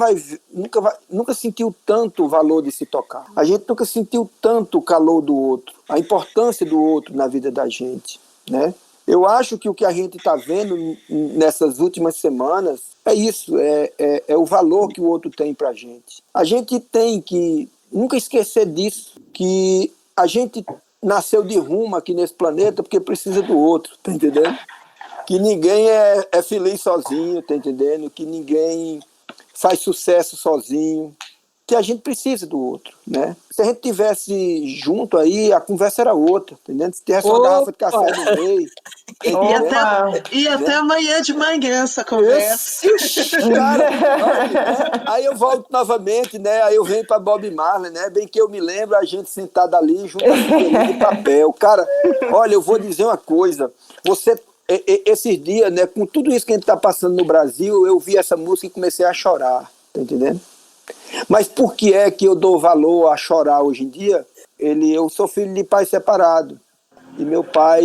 sentiu tanto o valor de se tocar. A gente nunca sentiu tanto o calor do outro, a importância do outro na vida da gente, né? Eu acho que o que a gente está vendo nessas últimas semanas é isso, é o valor que o outro tem para a gente. A gente tem que nunca esquecer disso, que a gente nasceu de rumo aqui nesse planeta porque precisa do outro, tá entendendo? Que ninguém é feliz sozinho, tá entendendo? Que ninguém faz sucesso sozinho, que a gente precisa do outro, né? Se a gente tivesse junto aí, a conversa era outra, tá entendendo? Se tivesse uma garrafa de café no meio... E até amanhã de manhã essa conversa. Cara, né? Aí eu volto novamente, né? Aí eu venho para Bob Marley, né? Bem que eu me lembro, a gente sentado ali junto a fileirinha de papel. Cara, olha, eu vou dizer uma coisa. Esses dias, né? Com tudo isso que a gente está passando no Brasil, eu vi essa música e comecei a chorar, tá entendendo? Mas por que é que eu dou valor a chorar hoje em dia? Eu sou filho de pai separado. E meu pai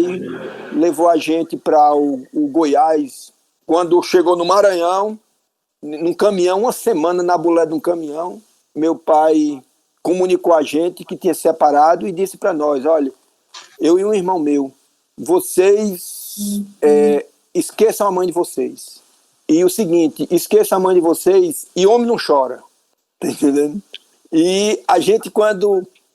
levou a gente para o Goiás. Quando chegou no Maranhão, num caminhão, uma semana na bulé de um caminhão, meu pai comunicou a gente que tinha separado e disse para nós, olha, eu e um irmão meu, vocês esqueçam a mãe de vocês. E o seguinte, esqueçam a mãe de vocês e homem não chora. Tá entendendo? E a gente,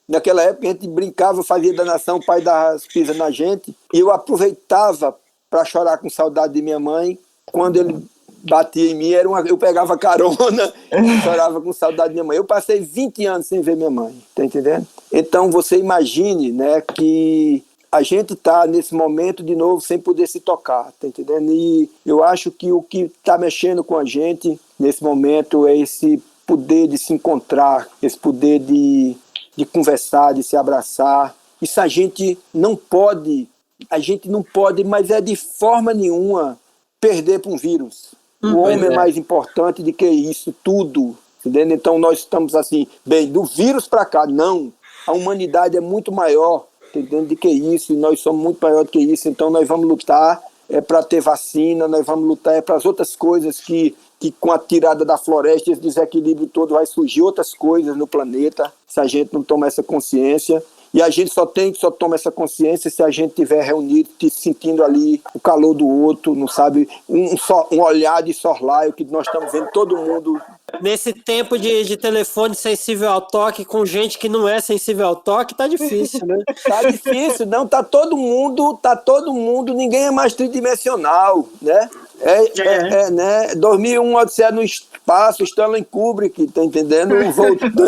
naquela época, a gente brincava, fazia danação, o pai dava as pisas na gente, e eu aproveitava para chorar com saudade de minha mãe. Quando ele batia em mim, eu pegava carona e chorava com saudade de minha mãe. Eu passei 20 anos sem ver minha mãe, tá entendendo? Então você imagine, né, que a gente está nesse momento de novo sem poder se tocar, tá entendendo? E eu acho que o que está mexendo com a gente nesse momento é esse poder de se encontrar, esse poder de conversar, de se abraçar. Isso a gente não pode, mas é de forma nenhuma perder para um vírus. O homem é mais importante do que isso tudo. Entendeu? Então nós estamos assim, bem, do vírus para cá, não. A humanidade é muito maior, entendeu? Do que isso, e nós somos muito maior do que isso. Então nós vamos lutar para ter vacina, nós vamos lutar para as outras coisas que com a tirada da floresta, esse desequilíbrio todo, vai surgir outras coisas no planeta, se a gente não tomar essa consciência. E a gente só toma essa consciência se a gente estiver reunido, sentindo ali o calor do outro, não sabe? Um olhar de sorlaio, que nós estamos vendo todo mundo. Nesse tempo de telefone sensível ao toque, com gente que não é sensível ao toque, tá difícil, né? Tá difícil, não, tá todo mundo, ninguém é mais tridimensional, né? Né? 2001, Odisseia no Espaço, Stanley Kubrick, tá entendendo? Voltando.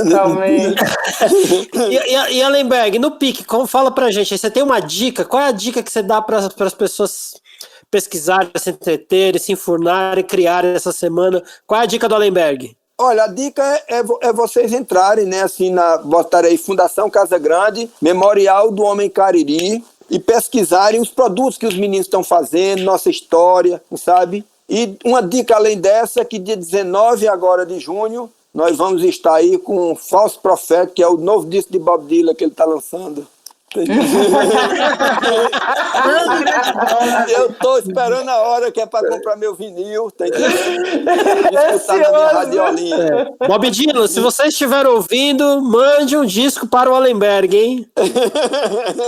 E Allenberg, no pique, fala pra gente, você tem uma dica? Qual é a dica que você dá para as pessoas pesquisarem, se entreterem, se enfurnarem, criarem essa semana? Qual é a dica do Allenberg? Olha, a dica é vocês entrarem, né, assim, botarem aí Fundação Casa Grande, Memorial do Homem Cariri, e pesquisarem os produtos que os meninos estão fazendo, nossa história, sabe? E uma dica além dessa, que dia 19 agora de junho, nós vamos estar aí com False Prophet, que é o novo disco de Bob Dylan que ele está lançando. Eu tô esperando a hora que é para comprar meu vinil, tá entendendo? Escutar na minha radiolinha. Bob Dylan, se você estiver ouvindo, mande um disco para o Allenberg, hein?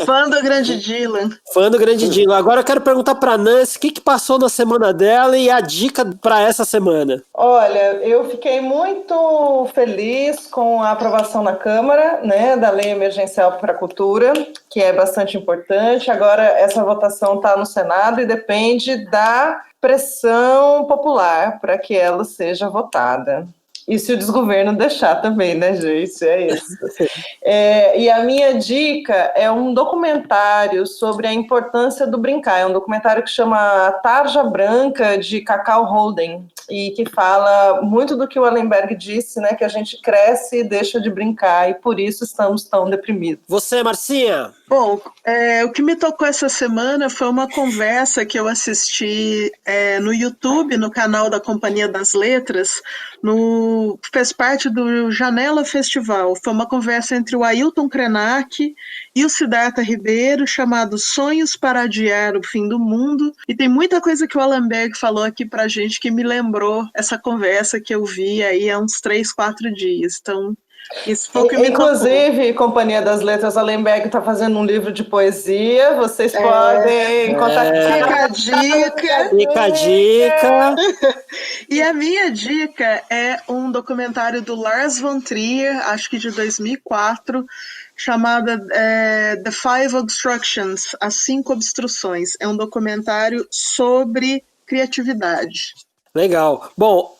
Fã do grande Dylan. Fã do grande Dylan. Agora eu quero perguntar para Nancy o que passou na semana dela e a dica para essa semana. Olha, eu fiquei muito feliz com a aprovação na Câmara, né, da Lei Emergencial para a Cultura, que é bastante importante. Agora essa votação está no Senado e depende da pressão popular para que ela seja votada. E se o desgoverno deixar também, né, gente? É isso. E a minha dica é um documentário sobre a importância do brincar. É um documentário que chama Tarja Branca, de Cacau Holden, e que fala muito do que o Allenberg disse, né, que a gente cresce e deixa de brincar, e por isso estamos tão deprimidos. Você, Marcinha? Bom, o que me tocou essa semana foi uma conversa que eu assisti no YouTube, no canal da Companhia das Letras, fez parte do Janela Festival. Foi uma conversa entre o Ailton Krenak e o Siddhartha Ribeiro, chamado Sonhos para Adiar o Fim do Mundo. E tem muita coisa que o Allenberg falou aqui pra gente que me lembrou essa conversa que eu vi aí há uns 3-4 dias. Então, isso foi o que me inclusive, tocou. Companhia das Letras, Allenberg está fazendo um livro de poesia, vocês podem contactar. Fica a dica. Fica a dica. E a minha dica é um documentário do Lars von Trier, acho que de 2004, chamada The 5 Obstructions, As 5 Obstruções. É um documentário sobre criatividade. Legal. Bom,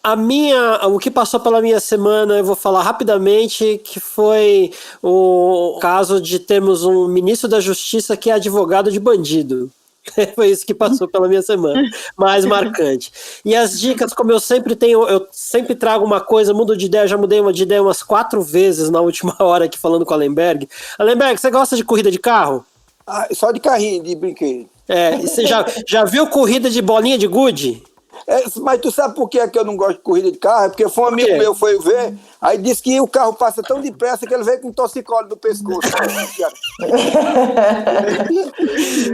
o que passou pela minha semana, eu vou falar rapidamente, que foi o caso de termos um ministro da Justiça que é advogado de bandido. Foi isso que passou pela minha semana, mais marcante. E as dicas, como eu sempre trago uma coisa, mudo de ideia, já mudei de ideia umas 4 vezes na última hora aqui falando com o Allenberg. Allenberg, você gosta de corrida de carro? Só de carrinho, de brinquedo. E você já viu corrida de bolinha de gude? Mas tu sabe por que é que eu não gosto de corrida de carro? É porque foi um amigo meu foi ver, aí disse que o carro passa tão depressa que ele veio com um torcicolo do pescoço.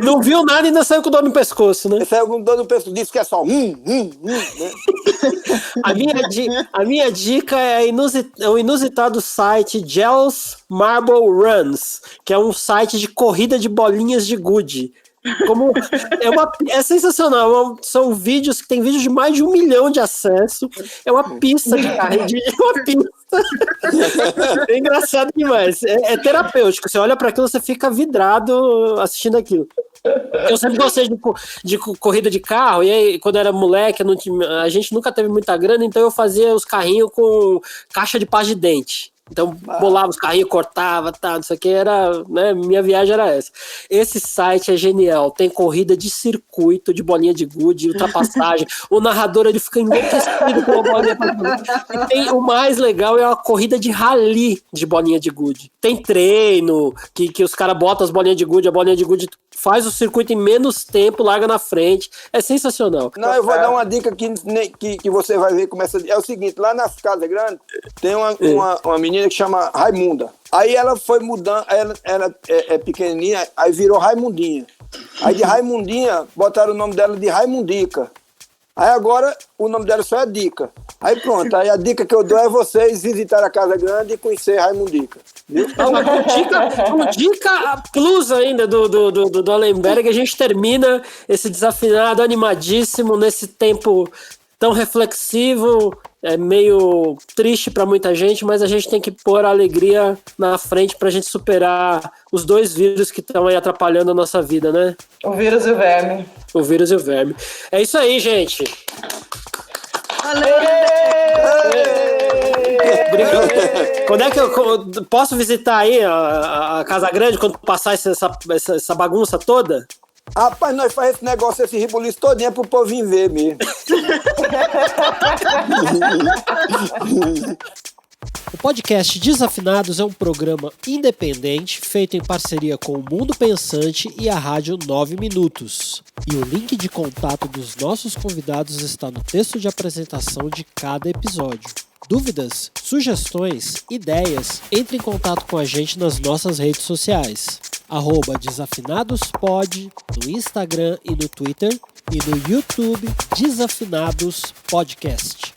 Não viu nada e ainda saiu com dor no pescoço, né? Ele saiu com dor no pescoço, disse que é só né? A minha dica é o inusitado site Gels Marble Runs, que é um site de corrida de bolinhas de gude. É sensacional. São vídeos que tem vídeos de mais de 1 milhão de acesso. É uma pista de carrinho. É uma pista. É engraçado demais. É terapêutico. Você olha para aquilo, você fica vidrado assistindo aquilo. Eu sempre gostei de corrida de carro. E aí, quando eu era moleque, a gente nunca teve muita grana, então eu fazia os carrinhos com caixa de pasta de dente. Então, bolava os carrinhos, cortava, tá, não sei o que, era, né, minha viagem era essa. Esse site é genial, tem corrida de circuito, de bolinha de gude, ultrapassagem, o narrador, ele fica enlouquecido com a bolinha de gude. E tem, o mais legal é a corrida de rally de bolinha de gude. Tem treino, que os caras botam as bolinhas de gude, a bolinha de gude faz o circuito em menos tempo, larga na frente, é sensacional. Não, eu vou dar uma dica que você vai ver como essa... É o seguinte, lá nas Casas Grandes, tem uma menina que chama Raimunda. Aí ela foi mudando, ela é pequenininha, aí virou Raimundinha. Aí de Raimundinha, botaram o nome dela de Raimundica. Aí agora o nome dela só é Dica. Aí pronto, aí a dica que eu dou é vocês visitar a Casa Grande e conhecer Raimundica. Viu? Uma dica plus ainda do Allenberg, a gente termina esse desafinado animadíssimo nesse tempo tão reflexivo, é meio triste para muita gente, mas a gente tem que pôr a alegria na frente pra gente superar os 2 vírus que estão aí atrapalhando a nossa vida, né? O vírus e o verme. O vírus e o verme. É isso aí, gente. Quando é que eu posso visitar aí a Casa Grande quando passar essa bagunça toda? Rapaz, nós fazemos esse negócio, esse ribuliço todinho pro povo vir ver mesmo. O podcast Desafinados é um programa independente feito em parceria com o Mundo Pensante e a Rádio 9 Minutos. E o link de contato dos nossos convidados está no texto de apresentação de cada episódio. Dúvidas, sugestões, ideias, entre em contato com a gente nas nossas redes sociais. @Desafinadospod no Instagram e no Twitter e no YouTube Desafinados Podcast.